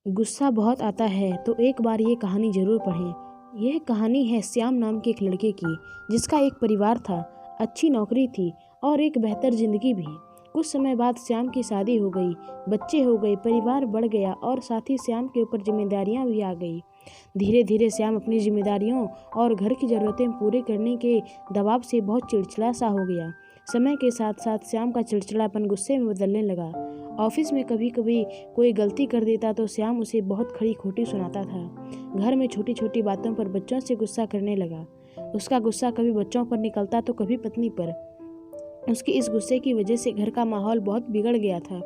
गुस्सा बहुत आता है तो एक बार ये कहानी जरूर पढ़ें। यह कहानी है श्याम नाम के एक लड़के की, जिसका एक परिवार था, अच्छी नौकरी थी और एक बेहतर जिंदगी भी। कुछ समय बाद श्याम की शादी हो गई, बच्चे हो गए, परिवार बढ़ गया और साथ ही श्याम के ऊपर जिम्मेदारियां भी आ गई। धीरे धीरे श्याम अपनी जिम्मेदारियों और घर की ज़रूरतें पूरे करने के दबाव से बहुत चिड़चिड़ा सा हो गया। समय के साथ साथ श्याम का चिड़चिड़ापन गुस्से में बदलने लगा। ऑफिस में कभी कभी कोई गलती कर देता तो श्याम उसे बहुत खड़ी खोटी सुनाता था। घर में छोटी छोटी बातों पर बच्चों से गुस्सा करने लगा। उसका गुस्सा कभी बच्चों पर निकलता तो कभी पत्नी पर। उसके इस गुस्से की वजह से घर का माहौल बहुत बिगड़ गया था।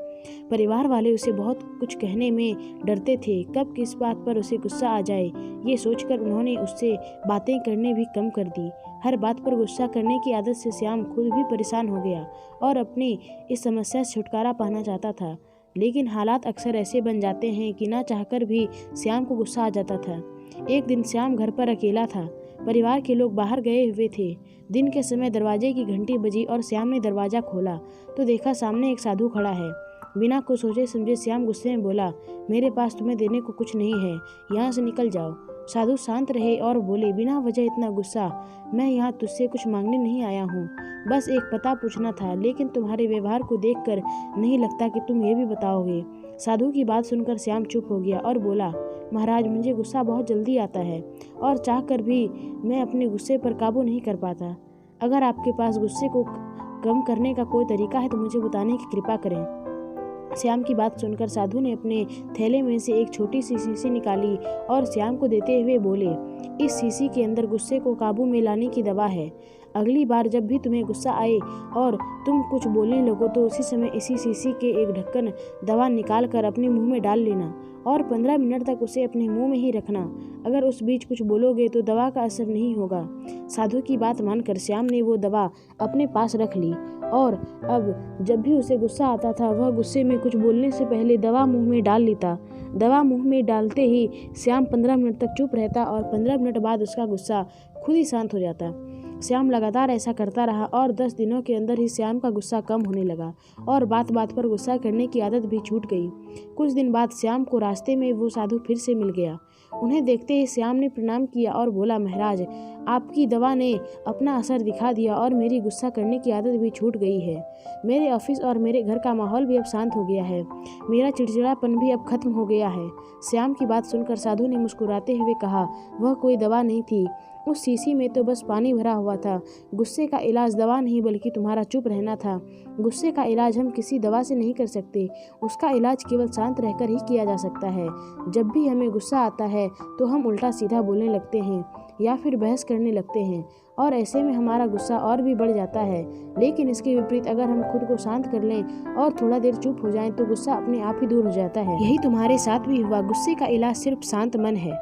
परिवार वाले उसे बहुत कुछ कहने में डरते थे, कब किस बात पर उसे गुस्सा आ जाए। ये सोचकर उन्होंने उससे बातें करने भी कम कर दी। हर बात पर गुस्सा करने की आदत से श्याम खुद भी परेशान हो गया और अपनी इस समस्या से छुटकारा पाना चाहता था। लेकिन हालात अक्सर ऐसे बन जाते हैं कि ना चाहकर भी श्याम को गुस्सा आ जाता था। एक दिन श्याम घर पर अकेला था। परिवार के लोग बाहर गए हुए थे। दिन के समय दरवाजे की घंटी बजी और श्याम ने दरवाजा खोला तो देखा सामने एक साधु खड़ा है। बिना कुछ सोचे समझे श्याम गुस्से में बोला, मेरे पास तुम्हें देने को कुछ नहीं है, यहाँ से निकल जाओ। साधु शांत रहे और बोले, बिना वजह इतना गुस्सा? मैं यहाँ तुझसे कुछ मांगने नहीं आया हूँ, बस एक पता पूछना था, लेकिन तुम्हारे व्यवहार को देखकर नहीं लगता कि तुम ये भी बताओगे। साधु की बात सुनकर श्याम चुप हो गया और बोला, महाराज, मुझे गुस्सा बहुत जल्दी आता है और चाहकर भी मैं अपने गुस्से पर काबू नहीं कर पाता। अगर आपके पास गुस्से को कम करने का कोई तरीका है तो मुझे बताने की कृपा करें। श्याम की बात सुनकर साधु ने अपने थैले में से एक छोटी सी शीशी निकाली और श्याम को देते हुए बोले, इस शीशी के अंदर गुस्से को काबू में लाने की दवा है। अगली बार जब भी तुम्हें गुस्सा आए और तुम कुछ बोलने लगो तो उसी समय इसी शीशी के एक ढक्कन दवा निकाल कर अपने मुंह में डाल लेना और 15 मिनट तक उसे अपने मुंह में ही रखना। अगर उस बीच कुछ बोलोगे तो दवा का असर नहीं होगा। साधु की बात मानकर श्याम ने वो दवा अपने पास रख ली और अब जब भी उसे गुस्सा आता था वह गुस्से में कुछ बोलने से पहले दवा मुंह में डाल लेता। दवा मुंह में डालते ही श्याम 15 मिनट तक चुप रहता और 15 मिनट बाद उसका गुस्सा खुद ही शांत हो जाता। श्याम लगातार ऐसा करता रहा और 10 दिनों के अंदर ही श्याम का गुस्सा कम होने लगा और बात बात पर गुस्सा करने की आदत भी छूट गई। कुछ दिन बाद श्याम को रास्ते में वो साधु फिर से मिल गया। उन्हें देखते ही श्याम ने प्रणाम किया और बोला, महाराज, आपकी दवा ने अपना असर दिखा दिया और मेरी गुस्सा करने की आदत भी छूट गई है। मेरे ऑफिस और मेरे घर का माहौल भी अब शांत हो गया है। मेरा चिड़चिड़ापन भी अब खत्म हो गया है। श्याम की बात सुनकर साधु ने मुस्कुराते हुए कहा, वह कोई दवा नहीं थी, उस शीशी में तो बस पानी भरा हुआ था। गुस्से का इलाज दवा नहीं बल्कि तुम्हारा चुप रहना था। गुस्से का इलाज हम किसी दवा से नहीं कर सकते, उसका इलाज केवल शांत रहकर ही किया जा सकता है। जब भी हमें गुस्सा आता है तो हम उल्टा सीधा बोलने लगते हैं या फिर बहस करने लगते हैं और ऐसे में हमारा गुस्सा और भी बढ़ जाता है। लेकिन इसके विपरीत अगर हम खुद को शांत कर लें और थोड़ा देर चुप हो जाएं तो गुस्सा अपने आप ही दूर हो जाता है। यही तुम्हारे साथ भी हुआ। गुस्से का इलाज सिर्फ शांत मन है।